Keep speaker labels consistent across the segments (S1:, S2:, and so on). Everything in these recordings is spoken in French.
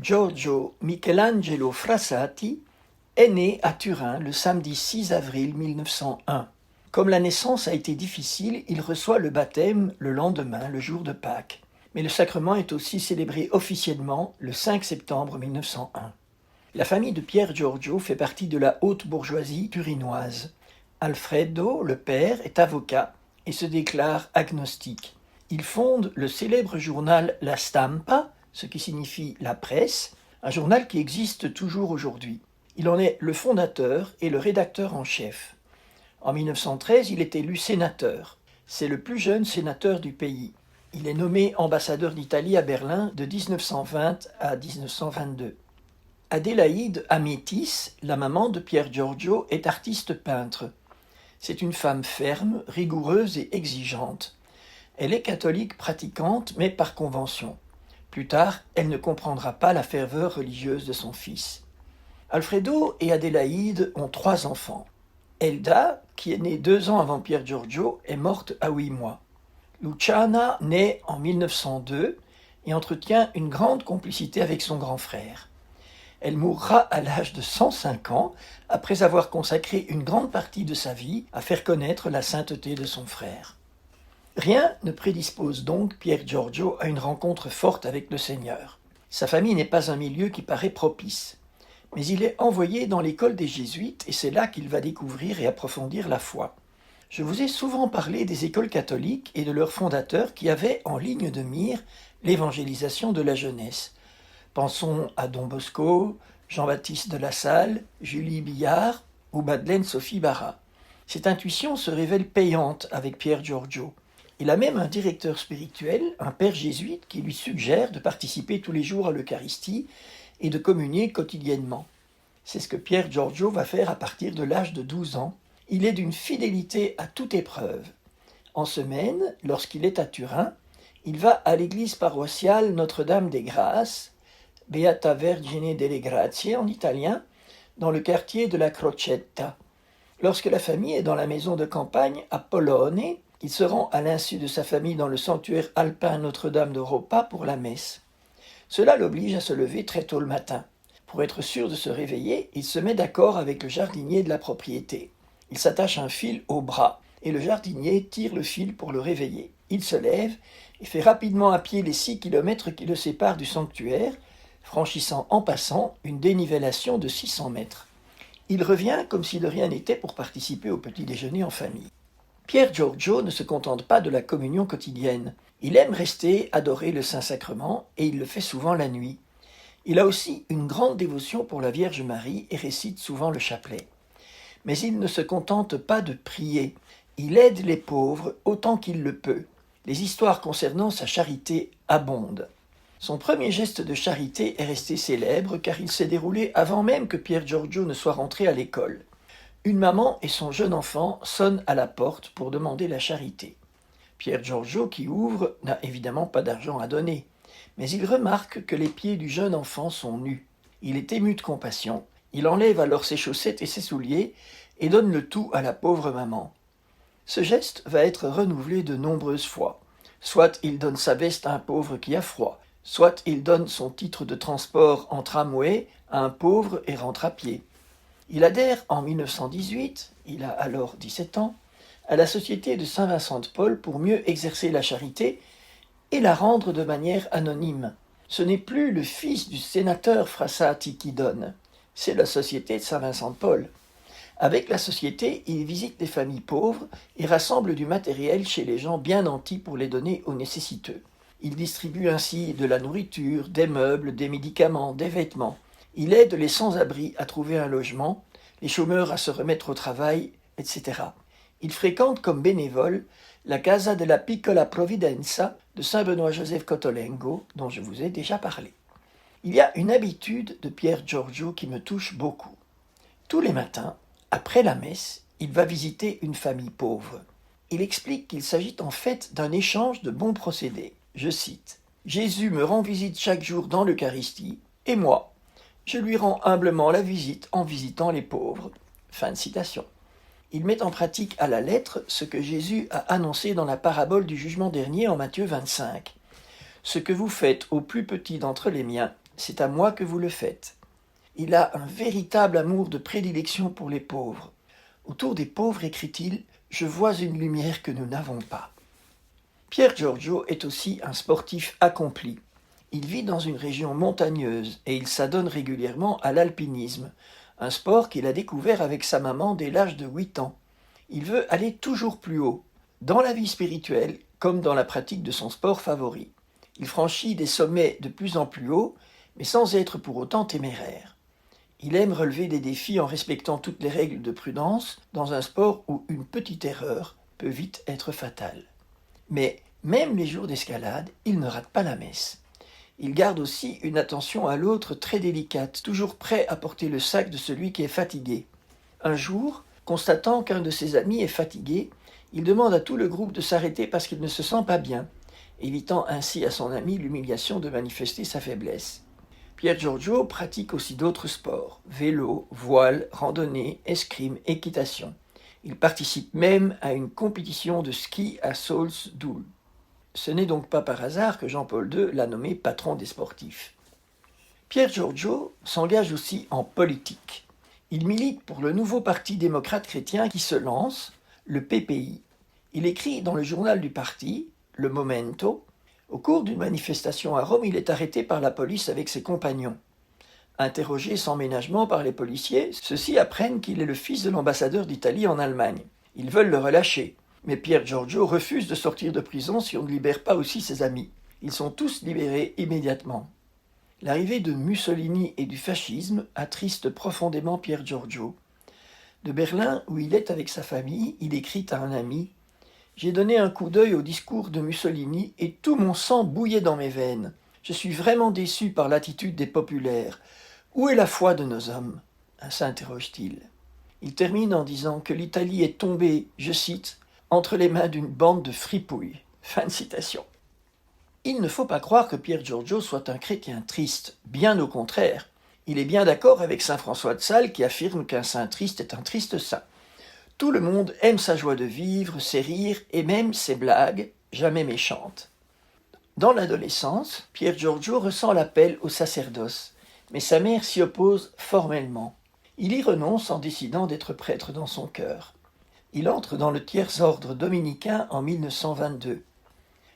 S1: Giorgio Michelangelo Frassati est né à Turin le samedi 6 avril 1901. Comme la naissance a été difficile, il reçoit le baptême le lendemain, le jour de Pâques. Mais le sacrement est aussi célébré officiellement le 5 septembre 1901. La famille de Pier Giorgio fait partie de la haute bourgeoisie turinoise. Alfredo, le père, est avocat et se déclare agnostique. Il fonde le célèbre journal La Stampa, ce qui signifie la presse, un journal qui existe toujours aujourd'hui. Il en est le fondateur et le rédacteur en chef. En 1913, il est élu sénateur. C'est le plus jeune sénateur du pays. Il est nommé ambassadeur d'Italie à Berlin de 1920 à 1922. Adélaïde Amétis, la maman de Pier Giorgio, est artiste peintre. C'est une femme ferme, rigoureuse et exigeante. Elle est catholique pratiquante, mais par convention. Plus tard, elle ne comprendra pas la ferveur religieuse de son fils. Alfredo et Adélaïde ont 3 enfants. Elda, qui est née 2 ans avant Pier Giorgio, est morte à 8 mois. Luciana naît en 1902 et entretient une grande complicité avec son grand frère. Elle mourra à l'âge de 105 ans après avoir consacré une grande partie de sa vie à faire connaître la sainteté de son frère. Rien ne prédispose donc Pier Giorgio à une rencontre forte avec le Seigneur. Sa famille n'est pas un milieu qui paraît propice, mais il est envoyé dans l'école des Jésuites et c'est là qu'il va découvrir et approfondir la foi. Je vous ai souvent parlé des écoles catholiques et de leurs fondateurs qui avaient en ligne de mire l'évangélisation de la jeunesse. Pensons à Don Bosco, Jean-Baptiste de La Salle, Julie Billard ou Madeleine Sophie Barra. Cette intuition se révèle payante avec Pier Giorgio. Il a même un directeur spirituel, un père jésuite, qui lui suggère de participer tous les jours à l'Eucharistie et de communier quotidiennement. C'est ce que Pier Giorgio va faire à partir de l'âge de 12 ans. Il est d'une fidélité à toute épreuve. En semaine, lorsqu'il est à Turin, il va à l'église paroissiale Notre-Dame des Grâces, Beata Vergine delle Grazie en italien, dans le quartier de la Crocetta. Lorsque la famille est dans la maison de campagne à Polone, il se rend à l'insu de sa famille dans le sanctuaire alpin Notre-Dame de Roppa pour la messe. Cela l'oblige à se lever très tôt le matin. Pour être sûr de se réveiller, il se met d'accord avec le jardinier de la propriété. Il s'attache un fil au bras et le jardinier tire le fil pour le réveiller. Il se lève et fait rapidement à pied les 6 kilomètres qui le séparent du sanctuaire, franchissant en passant une dénivellation de 600 mètres. Il revient comme si de rien n'était pour participer au petit déjeuner en famille. Pier Giorgio ne se contente pas de la communion quotidienne. Il aime rester adorer le Saint-Sacrement et il le fait souvent la nuit. Il a aussi une grande dévotion pour la Vierge Marie et récite souvent le chapelet. Mais il ne se contente pas de prier. Il aide les pauvres autant qu'il le peut. Les histoires concernant sa charité abondent. Son premier geste de charité est resté célèbre car il s'est déroulé avant même que Pier Giorgio ne soit rentré à l'école. Une maman et son jeune enfant sonnent à la porte pour demander la charité. Pier Giorgio, qui ouvre, n'a évidemment pas d'argent à donner, mais il remarque que les pieds du jeune enfant sont nus. Il est ému de compassion, il enlève alors ses chaussettes et ses souliers et donne le tout à la pauvre maman. Ce geste va être renouvelé de nombreuses fois. Soit il donne sa veste à un pauvre qui a froid, soit il donne son titre de transport en tramway à un pauvre et rentre à pied. Il adhère en 1918, il a alors 17 ans, à la Société de Saint-Vincent-de-Paul pour mieux exercer la charité et la rendre de manière anonyme. Ce n'est plus le fils du sénateur Frassati qui donne, c'est la Société de Saint-Vincent-de-Paul. Avec la société, il visite les familles pauvres et rassemble du matériel chez les gens bien nantis pour les donner aux nécessiteux. Il distribue ainsi de la nourriture, des meubles, des médicaments, des vêtements. Il aide les sans-abri à trouver un logement, les chômeurs à se remettre au travail, etc. Il fréquente comme bénévole la Casa della Piccola Providenza de Saint-Benoît-Joseph Cotolengo, dont je vous ai déjà parlé. Il y a une habitude de Pier Giorgio qui me touche beaucoup. Tous les matins, après la messe, il va visiter une famille pauvre. Il explique qu'il s'agit en fait d'un échange de bons procédés. Je cite « Jésus me rend visite chaque jour dans l'Eucharistie, et moi, je lui rends humblement la visite en visitant les pauvres. » Fin de citation. Il met en pratique à la lettre ce que Jésus a annoncé dans la parabole du jugement dernier en Matthieu 25. « Ce que vous faites au plus petit d'entre les miens, c'est à moi que vous le faites. Il a un véritable amour de prédilection pour les pauvres. Autour des pauvres, écrit-il, je vois une lumière que nous n'avons pas. Pier Giorgio est aussi un sportif accompli. Il vit dans une région montagneuse et il s'adonne régulièrement à l'alpinisme, un sport qu'il a découvert avec sa maman dès l'âge de 8 ans. Il veut aller toujours plus haut, dans la vie spirituelle comme dans la pratique de son sport favori. Il franchit des sommets de plus en plus hauts, mais sans être pour autant téméraire. Il aime relever des défis en respectant toutes les règles de prudence dans un sport où une petite erreur peut vite être fatale. Mais même les jours d'escalade, il ne rate pas la messe. Il garde aussi une attention à l'autre très délicate, toujours prêt à porter le sac de celui qui est fatigué. Un jour, constatant qu'un de ses amis est fatigué, il demande à tout le groupe de s'arrêter parce qu'il ne se sent pas bien, évitant ainsi à son ami l'humiliation de manifester sa faiblesse. Pier Giorgio pratique aussi d'autres sports, vélo, voile, randonnée, escrime, équitation. Il participe même à une compétition de ski à Soulsdouw. Ce n'est donc pas par hasard que Jean-Paul II l'a nommé patron des sportifs. Pier Giorgio s'engage aussi en politique. Il milite pour le nouveau parti démocrate chrétien qui se lance, le PPI. Il écrit dans le journal du parti, le Momento. Au cours d'une manifestation à Rome, il est arrêté par la police avec ses compagnons. Interrogé sans ménagement par les policiers, ceux-ci apprennent qu'il est le fils de l'ambassadeur d'Italie en Allemagne. Ils veulent le relâcher, mais Pier Giorgio refuse de sortir de prison si on ne libère pas aussi ses amis. Ils sont tous libérés immédiatement. L'arrivée de Mussolini et du fascisme attriste profondément Pier Giorgio. De Berlin, où il est avec sa famille, il écrit à un ami « J'ai donné un coup d'œil au discours de Mussolini et tout mon sang bouillait dans mes veines. Je suis vraiment déçu par l'attitude des populaires. Où est la foi de nos hommes ?» s'interroge-t-il. Il termine en disant que l'Italie est tombée, je cite, « entre les mains d'une bande de fripouilles ». Fin de citation. Il ne faut pas croire que Pier Giorgio soit un chrétien triste, bien au contraire. Il est bien d'accord avec saint François de Sales qui affirme qu'un saint triste est un triste saint. Tout le monde aime sa joie de vivre, ses rires et même ses blagues, jamais méchantes. Dans l'adolescence, Pier Giorgio ressent l'appel au sacerdoce, mais sa mère s'y oppose formellement. Il y renonce en décidant d'être prêtre dans son cœur. Il entre dans le tiers-ordre dominicain en 1922.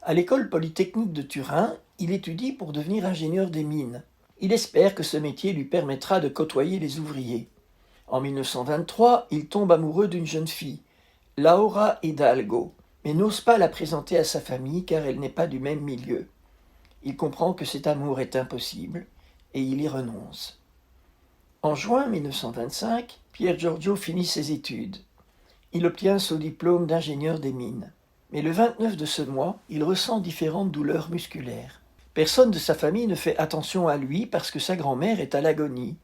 S1: À l'école polytechnique de Turin, il étudie pour devenir ingénieur des mines. Il espère que ce métier lui permettra de côtoyer les ouvriers. En 1923, il tombe amoureux d'une jeune fille, Laura Hidalgo, mais n'ose pas la présenter à sa famille car elle n'est pas du même milieu. Il comprend que cet amour est impossible et il y renonce. En juin 1925, Pier Giorgio finit ses études. Il obtient son diplôme d'ingénieur des mines. Mais le 29 de ce mois, il ressent différentes douleurs musculaires. Personne de sa famille ne fait attention à lui parce que sa grand-mère est à l'agonie.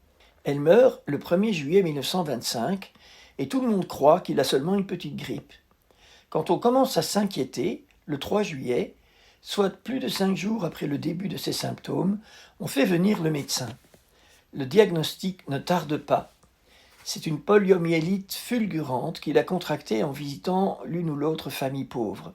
S1: Elle meurt le 1er juillet 1925 et tout le monde croit qu'il a seulement une petite grippe. Quand on commence à s'inquiéter, le 3 juillet, soit plus de 5 jours après le début de ses symptômes, on fait venir le médecin. Le diagnostic ne tarde pas. C'est une poliomyélite fulgurante qu'il a contractée en visitant l'une ou l'autre famille pauvre.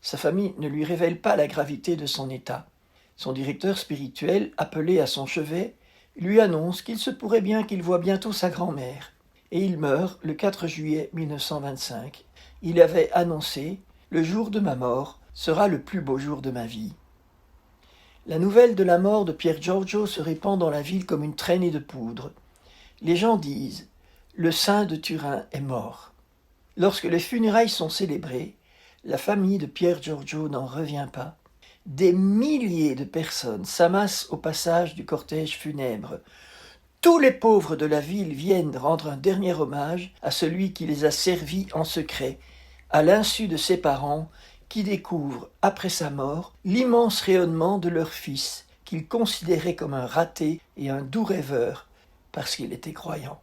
S1: Sa famille ne lui révèle pas la gravité de son état. Son directeur spirituel, appelé à son chevet, lui annonce qu'il se pourrait bien qu'il voie bientôt sa grand-mère. Et il meurt le 4 juillet 1925. Il avait annoncé « Le jour de ma mort sera le plus beau jour de ma vie ». La nouvelle de la mort de Pier Giorgio se répand dans la ville comme une traînée de poudre. Les gens disent « Le saint de Turin est mort ». Lorsque les funérailles sont célébrées, la famille de Pier Giorgio n'en revient pas. Des milliers de personnes s'amassent au passage du cortège funèbre. Tous les pauvres de la ville viennent rendre un dernier hommage à celui qui les a servis en secret, à l'insu de ses parents qui découvrent, après sa mort, l'immense rayonnement de leur fils, qu'ils considéraient comme un raté et un doux rêveur, parce qu'il était croyant.